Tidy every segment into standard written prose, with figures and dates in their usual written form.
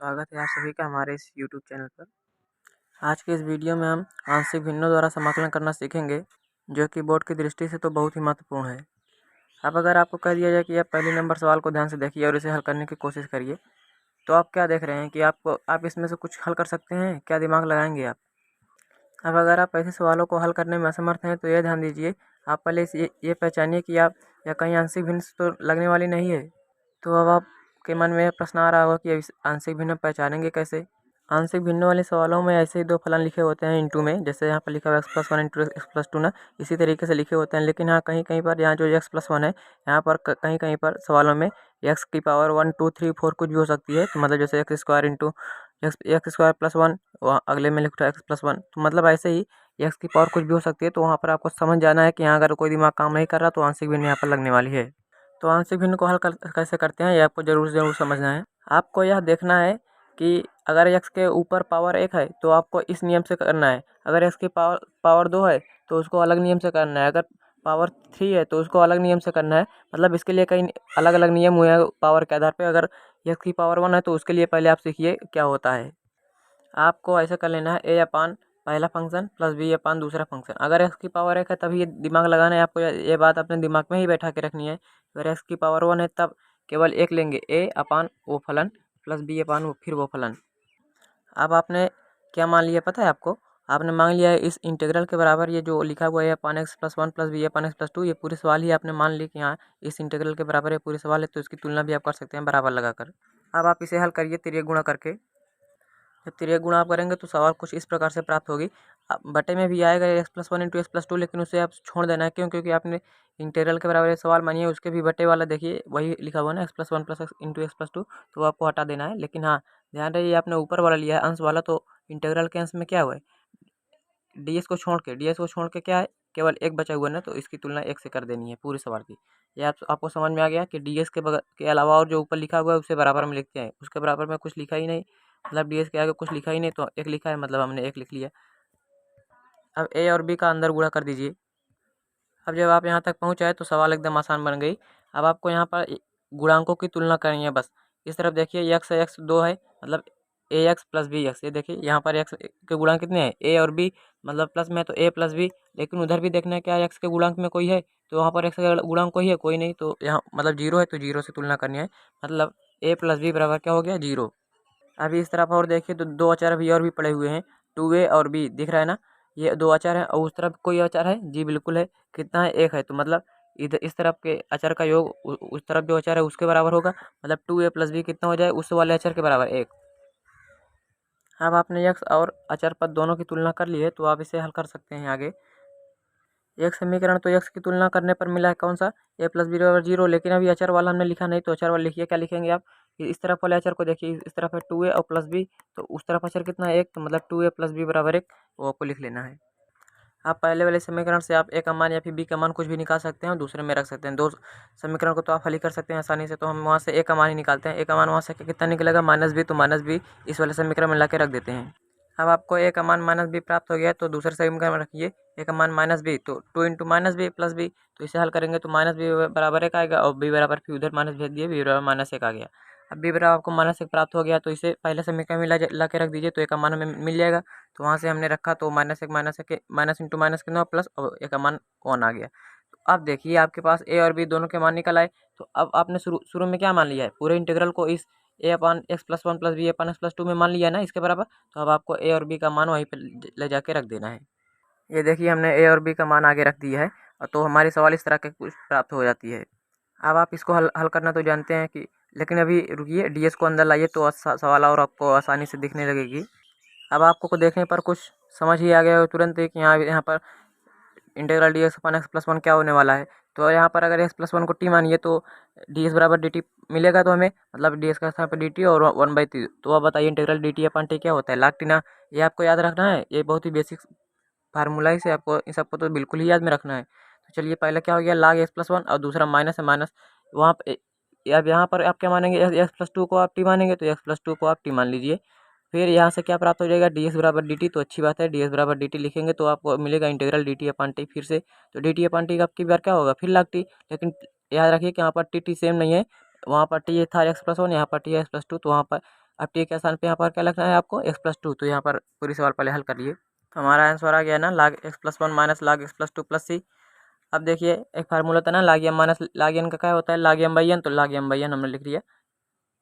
स्वागत है आप सभी का हमारे इस YouTube चैनल पर। आज के इस वीडियो में हम आंशिक भिन्नों द्वारा समाकलन करना सीखेंगे, जो कि बोर्ड की दृष्टि से तो बहुत ही महत्वपूर्ण है। अब अगर आपको कह दिया जाए कि आप पहले नंबर सवाल को ध्यान से देखिए और इसे हल करने की कोशिश करिए, तो आप क्या देख रहे हैं कि आप इसमें से कुछ हल कर सकते हैं? क्या दिमाग लगाएंगे आप? अब अगर आप ऐसे सवालों को हल करने में असमर्थ हैं तो यह ध्यान दीजिए, आप पहले ये पहचानिए कि आप या कहीं आंशिक भिन्न से तो लगने वाली नहीं है। तो अब आपके मन में यह प्रश्न आ रहा होगा कि इस आंशिक भिन्न पहचानेंगे कैसे? आंशिक भिन्न वाले सवालों में ऐसे ही दो फलन लिखे होते हैं इंटू में, जैसे यहाँ पर लिखा हुआ x+1 इंटू x+2 ना, इसी तरीके से लिखे होते हैं। लेकिन हाँ, कहीं कहीं पर यहाँ जो x+1 है, यहाँ पर कहीं कहीं पर सवालों में x की पावर 1 2 3 4 कुछ भी हो सकती है। तो मतलब जैसे x² इंटू x² +1, वहाँ अगले में लिखा है x+1, तो मतलब ऐसे ही x की पावर कुछ भी हो सकती है। तो वहाँ पर आपको समझ जाना है कि यहाँ अगर कोई दिमाग काम नहीं कर रहा तो आंशिक भिन्न यहाँ पर लगने वाली है। तो आंशिक भिन्न को हल कैसे करते हैं, ये आपको ज़रूर समझना है। आपको यह देखना है कि अगर x के ऊपर पावर 1 है तो आपको इस नियम से करना है, अगर x की पावर 2 है तो उसको अलग नियम से करना है, अगर पावर 3 है तो उसको अलग नियम से करना है। मतलब इसके लिए कई अलग अलग नियम हुए हैं पावर के आधार पर। अगर x की पावर 1 है तो उसके लिए पहले आप सीखिए क्या होता है। आपको ऐसा कर लेना है a अपान पहला फंक्शन प्लस b अपान दूसरा फंक्शन। अगर x की पावर 1 है तभी ये दिमाग लगाना है आपको, ये बात अपने दिमाग में ही बैठा के रखनी है। अगर x की पावर 1 है तब केवल एक लेंगे, a अपान वो फलन प्लस b अपान वो फिर वो फलन। अब आपने क्या मान लिया पता है आपको? आपने मान लिया है इस इंटीग्रल के बराबर ये जो लिखा हुआ है अपान x+1 प्लस b अपान x+2, ये पूरे सवाल ही आपने मान ली कि हाँ इस इंटीग्रल के बराबर ये पूरे सवाल है। तो इसकी तुलना भी आप कर सकते हैं बराबर लगाकर। अब आप इसे हल करिए तिर्यक गुणा करके। जब तिर्यक गुणा आप करेंगे तो सवाल कुछ इस प्रकार से प्राप्त होगी। बटे में भी आएगा x+1 इंटू x+2, लेकिन उसे आप छोड़ देना है। क्यों? क्योंकि आपने इंटीग्रल के बराबर सवाल मानिए, उसके भी बटे वाला देखिए वही लिखा हुआ है ना x+1 प्लस इंटू x+2, तो आपको हटा देना है। लेकिन हाँ, ध्यान रहे आपने ऊपर वाला लिया है अंश वाला, तो इंटीग्रल के अंश में क्या हुआ है, ds को छोड़ के क्या है, केवल एक बचा हुआ है ना, तो इसकी तुलना एक से कर देनी है पूरे सवाल की। ये आपको समझ में आ गया कि ds के अलावा और जो ऊपर लिखा हुआ है उसे बराबर में लिखते हैं। उसके बराबर में कुछ लिखा ही नहीं, मतलब ds के आगे कुछ लिखा ही नहीं, तो एक लिखा है मतलब हमने एक लिख लिया। अब a और b का अंदर गुणा कर दीजिए। अब जब आप यहाँ तक पहुँच आए तो सवाल एकदम आसान बन गई। अब आपको यहाँ पर गुणांकों की तुलना करनी है बस। इस तरफ देखिए x 2 है, मतलब ax प्लस bx। ये देखिए यहाँ पर x के गुणांक कितने हैं, a और b, मतलब प्लस में तो a प्लस b। लेकिन उधर भी देखना है क्या x के गुणांक में कोई है, तो वहाँ पर x का गुणांक कोई है, कोई नहीं, तो यहाँ मतलब 0 है, तो 0 से तुलना करनी है। मतलब a प्लस b बराबर क्या हो गया, 0। अभी इस तरफ और देखिए तो दो अचर भी और भी पड़े हुए हैं, 2a और b दिख रहा है ना, ये दो अचर हैं। और उस तरफ कोई अचर है, जी बिल्कुल है। कितना है, एक है। तो मतलब इधर इस तरफ के अचर का योग उस तरफ जो अचर है उसके बराबर होगा। मतलब 2a प्लस b कितना हो जाए, उस वाले अचर के बराबर 1। अब आपने यक्स और अचर पद दोनों की तुलना कर ली है, तो आप इसे हल कर सकते हैं आगे। एक समीकरण तो यक्स की तुलना करने पर मिला है कौन सा, a प्लस बी बराबर 0। लेकिन अभी अचर वाला हमने लिखा नहीं, तो अचर वाला लिखिए। क्या लिखेंगे आप, इस तरफ वाले अचर को देखिए, इस तरफ है 2a और प्लस b, तो उस तरफ अचर कितना है, 1। तो मतलब 2a प्लस b बराबर 1, वो आपको लिख लेना है। आप पहले वाले समीकरण से आप a का मान या फिर b का मान कुछ भी निकाल सकते हैं और दूसरे में रख सकते हैं। दो समीकरण को तो आप हल ही कर सकते हैं आसानी से। तो हम वहाँ से a का मान ही निकालते हैं। a का मान वहाँ से कितना निकलेगा, -b। तो -b इस वाले समीकरण में ला के रख देते हैं। अब आपको a का मान -b प्राप्त हो गया, तो दूसरे समीकरण में रखिए a का मान -b, तो 2 इंटू -b प्लस b। तो इसे हल करेंगे तो -b बराबर 1 आएगा, और b बराबर फिर उधर माइनस भेज दिए, b बराबर -1 आ गया। अब b बराबर आपको -1 प्राप्त हो गया, तो इसे पहले समीकरण में ला के रख दीजिए, तो a का मान हमें मिल जाएगा। तो वहाँ से हमने रखा तो -1 माइनस इंटू माइनस कितना प्लस, और a का मान 1 आ गया। तो अब देखिए आपके पास a और b दोनों के मान निकल आए। तो अब आपने शुरू में क्या मान लिया है, पूरे इंटीग्रल को इस a upon x+1 plus b upon x+2 में मान लिया है ना, इसके बराबर। तो अब आपको a और b का मान वहीं पर ले जाके रख देना है। ये देखिए हमने a और b का मान आगे रख दिया है, और तो हमारी सवाल इस तरह के कुछ प्राप्त हो जाती है। अब आप इसको हल करना तो जानते हैं कि, लेकिन अभी रुकिए, ds को अंदर लाइए तो सवाल और आपको आसानी से दिखने लगेगी। अब आपको को देखने पर कुछ समझ ही आ गया हो तुरंत कि यहाँ पर integral D x upon x+1 क्या होने वाला है। तो यहाँ पर अगर x+1 को t मानिए तो ds बराबर dt मिलेगा, तो हमें मतलब ds का स्थान पर dt और 1/3। तो अब बताइए इंटीग्रल dt अपन t क्या होता है, लाग टी ना। ये आपको याद रखना है, ये बहुत ही बेसिक फार्मूला ही से आपको इन सबको तो बिल्कुल ही याद में रखना है। तो चलिए पहले क्या हो गया, लाग x+1 और दूसरा माइनस है माइनस। वहाँ पर अब यहाँ पर आप क्या मानेंगे, x+2 को आप t मानेंगे, तो x+2 को आप t मान लीजिए। फिर यहाँ से क्या प्राप्त हो जाएगा, ds बराबर dt। तो अच्छी बात है, ds बराबर dt लिखेंगे तो आपको मिलेगा इंटीग्रल dt अपान टी फिर से। तो dt अपान टी आपकी बार क्या होगा, फिर लाग टी। लेकिन याद रखिए कि यहाँ पर टी सेम नहीं है, वहाँ पर टी था x+1, यहाँ पर टी है x+2। तो वहाँ पर अब टी के स्थान पे यहाँ पर क्या लिखना है आपको x+2। तो यहाँ पर पूरी सवाल पहले हल कर लिए। तो हमारा आंसर आ गया ना log x+1 minus log x+2 plus C. अब देखिए एक फार्मूला था ना log m minus log n का क्या होता है log m/n, तो log m/n हमने लिख लिया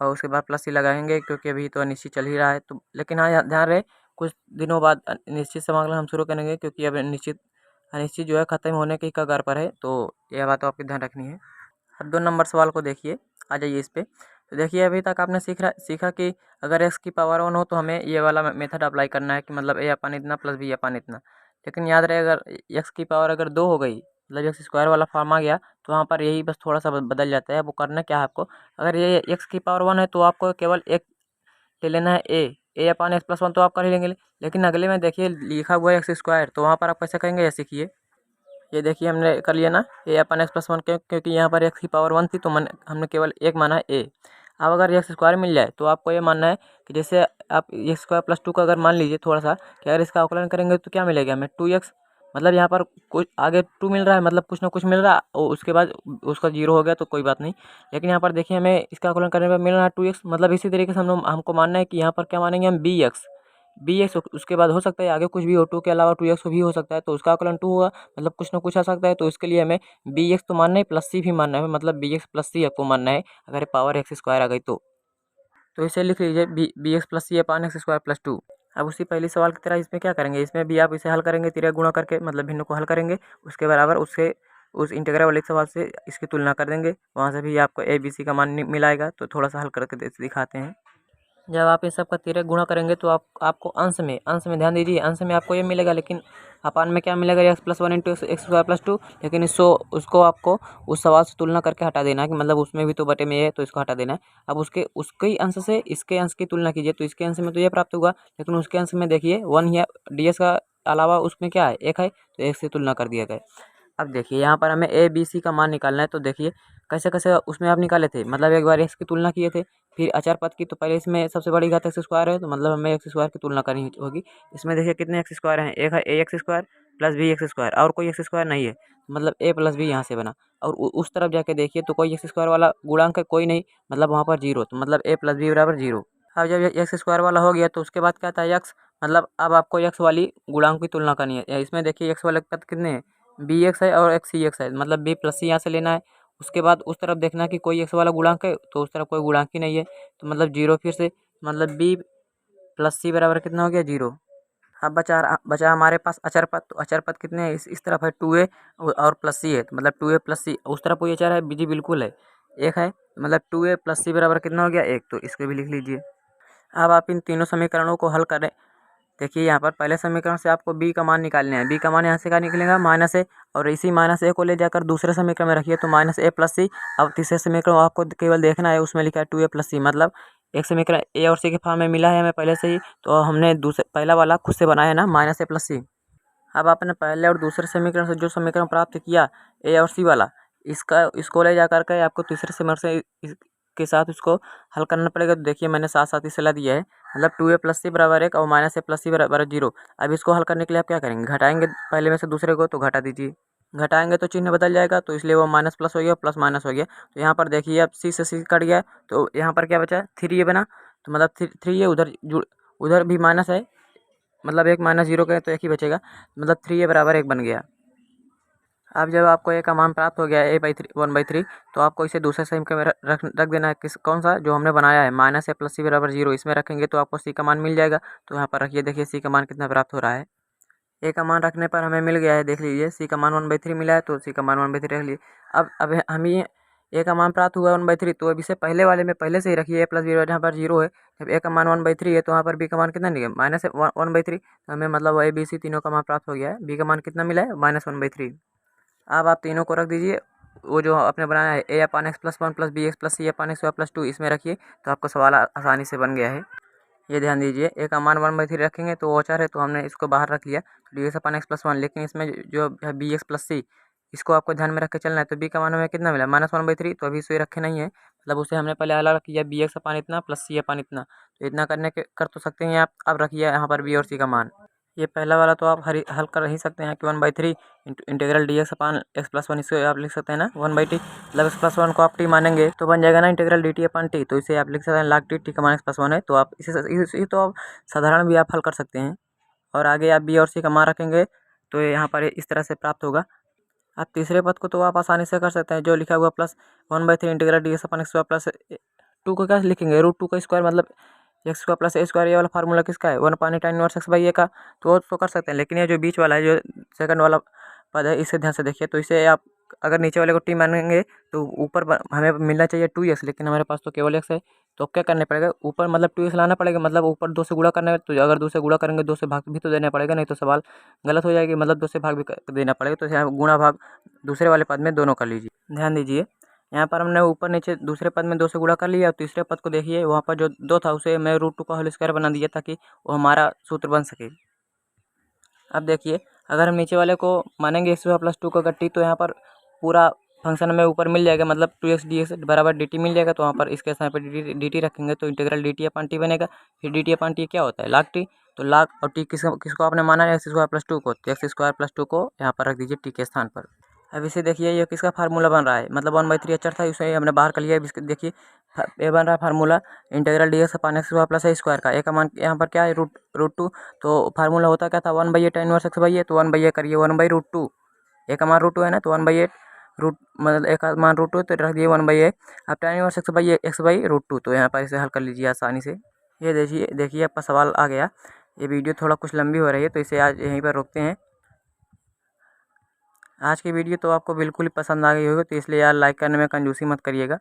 और उसके बाद प्लस सी लगाएंगे क्योंकि अभी तो अनिश्चित चल ही रहा है। तो लेकिन हाँ ध्यान रहे कुछ दिनों बाद निश्चित समाकलन हम शुरू करेंगे क्योंकि अब अनिश्चित जो है खत्म होने की कगार पर है। तो यह बात तो आपको ध्यान रखनी है। अब 2 नंबर सवाल को देखिए, आ जाइए इस पे। तो देखिए अभी तक आपने सीखा कि अगर x की पावर 1 हो तो हमें ये वाला मेथड अप्लाई करना है कि मतलब a अपन इतना प्लस b अपन इतना। लेकिन याद रहे अगर x की पावर अगर 2 हो गई मतलब x स्क्वायर वाला फॉर्म आ गया तो वहाँ पर यही बस थोड़ा सा बदल जाता है। वो करना क्या है आपको, अगर ये x की पावर 1 है तो आपको केवल एक ले लेना है a अपन x+1 तो आप कर ही लेंगे। लेकिन अगले में देखिए लिखा हुआ है एक्स स्क्वायर, तो वहाँ पर आप कैसे करेंगे ये सीखिए। ये देखिए हमने कर लिया ना a अपन x+1 क्योंकि यहाँ पर x की पावर 1 थी तो हमने केवल एक माना a। अब अगर एक्स स्क्वायर मिल जाए तो आपको ये मानना है कि जैसे आप x² + 2 का अगर मान लीजिए थोड़ा सा कि अगर इसका आकलन करेंगे तो क्या मिलेगा हमें 2x। मतलब यहाँ पर कुछ आगे 2 मिल रहा है मतलब कुछ ना कुछ मिल रहा है और उसके बाद उसका 0 हो गया तो कोई बात नहीं। लेकिन यहाँ पर देखिए हमें इसका आकलन करने पर मिल रहा है 2x। मतलब इसी तरीके से हमको मानना है कि यहाँ पर क्या मानेंगे हम bx उसके बाद हो सकता है आगे कुछ भी हो, 2 के अलावा 2x भी हो सकता है तो उसका आकलन 2 होगा। मतलब कुछ ना कुछ आ सकता है तो इसके लिए हमें bx तो मानना है प्लस सी भी मानना है। मतलब bx प्लस सी आपको मानना है अगर पावर एक्स स्क्वायर आ गई तो इसे लिख लीजिए bx प्लस सी अपन x² + 2। अब उसी पहली सवाल की तरह इसमें क्या करेंगे, इसमें भी आप इसे हल करेंगे तिर्यक गुणा करके, मतलब भिन्न को हल करेंगे उसके बराबर उससे उस इंटीग्रल वाले सवाल से इसकी तुलना कर देंगे। वहाँ से भी आपको a b c का मान मिल आएगा। तो थोड़ा सा हल करके दिखाते हैं। जब आप इन सब का तिर्यक गुणा करेंगे तो आपको अंश में ध्यान दीजिए, अंश में आपको ये मिलेगा लेकिन अपान में क्या मिलेगा x+1 × x²+2। लेकिन उसको आपको उस सवाल से तुलना करके हटा देना है कि मतलब उसमें भी तो बटे में है तो इसको हटा देना है। अब उसके ही अंश से इसके अंश की तुलना कीजिए तो इसके अंश में तो ये प्राप्त हुआ लेकिन उसके अंश में देखिए 1 है, ds का अलावा उसमें क्या है 1 है तो 1 से तुलना कर दिया गया। अब देखिए यहाँ पर हमें a b c का मान निकालना है। तो देखिए कैसे कैसे उसमें आप निकाले थे, मतलब एक बार x की तुलना किए थे फिर अचर पद की, तो पहले इसमें सबसे बड़ी घात x² है तो मतलब हमें x² की तुलना करनी होगी। इसमें देखिए कितने x² हैं, एक है ax² प्लस bx² और कोई x² नहीं है तो मतलब a प्लस b यहाँ से बना। और उस तरफ जाके देखिए तो कोई x² वाला गुणांक है कोई नहीं, मतलब वहाँ पर 0 तो मतलब a प्लस b बराबर 0। अब जब x² वाला हो गया तो उसके बाद क्या था x, मतलब अब आपको x वाली गुणांक की तुलना करनी है। इसमें देखिए x वाले पद कितने हैं, bx है और x है, मतलब b प्लस c यहाँ से लेना है। उसके बाद उस तरफ देखना है कि कोई x वाला गुणांक है तो उस तरफ कोई गुणांक ही नहीं है तो मतलब 0 फिर से, मतलब b प्लस c बराबर कितना हो गया 0। अब बचा हमारे पास अचर पद। तो अचर पद कितने हैं, इस तरफ है 2a और प्लस सी है तो मतलब 2a प्लस सी, उस तरफ कोई अचर है जी बिल्कुल है, एक है मतलब 2a प्लस सी बराबर कितना हो गया 1, तो इसको भी लिख लीजिए। अब आप इन तीनों समीकरणों को हल करें। देखिए यहाँ पर पहले समीकरण से आपको b का मान निकालना है, b का मान यहाँ से क्या निकलेगा -a, और इसी -a को ले जाकर दूसरे समीकरण में रखिए तो -a प्लस सी। अब तीसरे समीकरण आपको केवल देखना है, उसमें लिखा है 2a प्लस सी, मतलब एक समीकरण a और c के फॉर्म में मिला है हमें पहले से ही, तो हमने पहला वाला खुद से बनाया ना -a प्लस सी। अब आपने पहले और दूसरे समीकरण से जो समीकरण प्राप्त किया a और c वाला, इसको ले जा करके आपको तीसरे समीकरण से के साथ उसको हल करना पड़ेगा। तो देखिए मैंने साथ साथ ही सलाह दिया है, मतलब 2a प्लस सी बराबर 1 और -a प्लस सी बराबर 0। अब इसको हल करने के लिए आप क्या करेंगे, घटाएंगे पहले में से दूसरे को तो घटा दीजिए, घटाएंगे तो चिन्ह बदल जाएगा तो इसलिए वो माइनस प्लस हो गया, प्लस माइनस हो गया। तो यहाँ पर देखिए अब c से c कट गया तो यहाँ पर क्या बचा 3a बना, तो मतलब 3 है उधर भी माइनस है, मतलब 1 - 0 करें तो 1 ही बचेगा, मतलब 3a बराबर 1 बन गया। अब जब आपको a का मान प्राप्त हो गया a/3 1/3 तो आपको इसे दूसरे समीकरण में रख देना है, कौन सा जो हमने बनाया है -a प्लस सी बराबर 0, इसमें रखेंगे तो आपको c का मान मिल जाएगा। तो यहाँ पर रखिए, देखिए c का मान कितना प्राप्त हो रहा है, a का मान रखने पर हमें मिल गया है, देख लीजिए c का मान 1/3 मिला है तो c का मान 1/3 रख लिए। अब हमें a का मान प्राप्त हुआ 1/3 तो अब इसे पहले वाले में पहले से ही रखिए a प्लस b जहाँ पर 0 है। जब a का मान 1/3 है तो वहाँ पर b का मान कितना निकला -1/3, हमें मतलब a b c तीनों का मान प्राप्त हो गया है। b का मान कितना मिला है -1/3। अब आप तीनों को रख दीजिए, वो जो आपने बनाया है a/x+1 plus bx plus c/x² + 2 इसमें रखिए तो आपका सवाल आसानी से बन गया है। ये ध्यान दीजिए a का मान 1/3 रखेंगे तो वो अचर है तो हमने इसको बाहर रख लिया तो dx/x+1, लेकिन इसमें जो है bx प्लस c इसको आपको ध्यान में रख के चलना है। तो b का मान हमें कितना मिला -1/3, तो अभी इसे रखे नहीं है, मतलब उसे हमने पहले अलग किया bx/इतना प्लस c/इतना। तो इतना करने के कर तो सकते हैं आप। अब रखिए यहाँ पर b और c का मान, ये पहला वाला तो आप हल कर ही सकते हैं कि 1/3 इंटीग्रल डी एक्स अपान एक्स प्लस 1, इसे आप लिख सकते हैं ना 1/t, मतलब एक्स प्लस 1 को आप टी मानेंगे तो बन जाएगा ना integral D T upon T, तो इसे आप लिख सकते हैं log टी का मान एक्स प्लस 1 है, तो आप इसे तो आप साधारण भी आप हल कर सकते हैं। और आगे आप बी और सी का मान रखेंगे तो यहाँ पर इस तरह से प्राप्त होगा। आप तीसरे पद को तो आप आसानी से कर सकते हैं, जो लिखा हुआ प्लस 1/3 इंटीग्रल डी एक्स अपान एक्स स्क्वायर प्लस 2 को क्या लिखेंगे √2 का स्क्वायर, मतलब एक्स स्क्वायर प्लस ए स्क्वायर, ये वाला फार्मूला किसका है 1/tan−1x/a का, तो वो तो कर सकते हैं। लेकिन ये जो बीच वाला है, जो सेकंड वाला पद है, इसे ध्यान से देखिए। तो इसे आप अगर नीचे वाले को टी मानेंगे तो ऊपर हमें मिलना चाहिए 2x, लेकिन हमारे पास तो केवल x है, तो क्या करने पड़ेगा ऊपर मतलब 2x लाना पड़ेगा, मतलब ऊपर 2 से गुणा करना है। तो अगर 2 से गुणा करेंगे 2 से भाग भी तो देना पड़ेगा, नहीं तो सवाल गलत हो जाएगी, मतलब 2 से भाग भी देना पड़ेगा। तो यहाँ गुणा भाग दूसरे वाले पद में दोनों कर लीजिए। ध्यान दीजिए यहाँ पर हमने ऊपर नीचे दूसरे पद में 2 से गुणा कर लिया, और तीसरे पद को देखिए वहाँ पर जो 2 था उसे मैं √2 का होल स्क्वायर बना दिया ताकि वो हमारा सूत्र बन सके। अब देखिए अगर हम नीचे वाले को मानेंगे एक्स स्क्वायर प्लस 2 का टी, तो यहाँ पर पूरा फंक्शन हमें ऊपर मिल जाएगा, मतलब 2x dx बराबर dt मिल जाएगा। तो वहाँ पर इसके स्थान पर dt रखेंगे तो इंटीग्रल dt अपान टी बनेगा। फिर dt अपान टी क्या होता है log टी, तो log और टी किसको आपने माना है एक्स स्क्वायर प्लस 2 को, तो एक्स स्क्वायर प्लस 2 को यहाँ पर रख दीजिए टी के स्थान पर। अब इसे देखिए ये किसका फार्मूला बन रहा है, मतलब 1/3 अचर था, इसे हमने बाहर कर लिया। इसके देखिए ये बन रहा है फार्मूला इंटीग्रल डी एक्स अपान एक्स स्क्वायर प्लस ए स्क्वायर का, ए का मान यहाँ पर क्या है √2, तो फार्मूला होता क्या था 1/a tan−1x/a, तो 1/a करिए 1/√2, ए का मान √2 है ना, तो 1/a मतलब ए का मान √2 तो रख दिए 1/a। अब tan−1x/√2, तो यहाँ पर इसे हल कर लीजिए आसानी से। ये देखिए आपका सवाल आ गया। ये वीडियो थोड़ा कुछ लंबी हो रही है, तो इसे आज यहीं पर रोकते हैं। आज की वीडियो तो आपको बिल्कुल ही पसंद आ गई होगी, तो इसलिए यार लाइक करने में कंजूसी मत करिएगा।